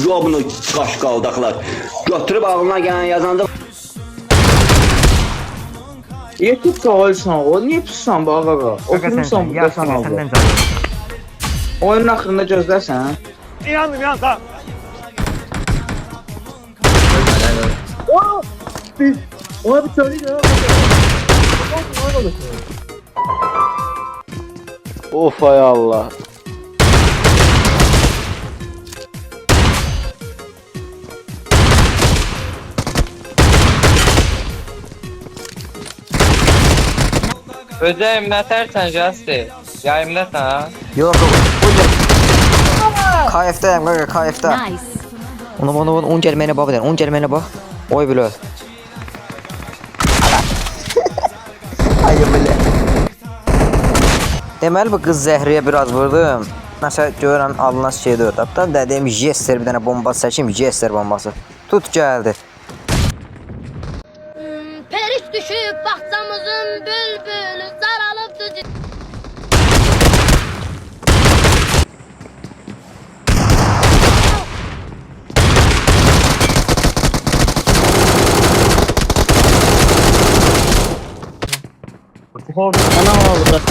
yobnu qaşqaldaqlar. Götürüb ağlına gələn yazanda Niye tutsan o? Niye tutsan bağa? Oturmuşsan burada sen aldı. Səndən canım. Oyunun axırında gözlərsən. İnandım ya tamam. Ona bir söyleyeyim ya. Of ay Allah. Özəyim nətərsən Jasti? Yayımdasan ha? Yox, KF-dəyim, qaqa, KF-də. Onu gəlməyinə bax, onu gəlməyinə bax. Oy bilo. Ay belə. Deməli bu qız Zəhriyə biraz vurdum. Nəsə görən alına şey dört. Hatta dediyim Jester bir dənə bomba çəkim, Jester bombası. Tut gəldi. Periş düşüb bağçamızın bülbülü saralıbdı. Ana oldu.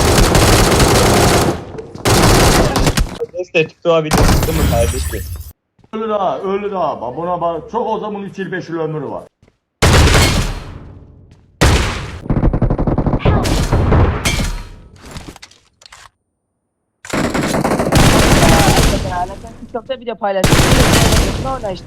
Neyse TikTok'a video çıktı mı kardeşim? Ölü daha. Buna bak. Çok o zaman 3 yıl 5 yıl ömrü var. TikTok'ta video paylaştım. Ne oldu işte?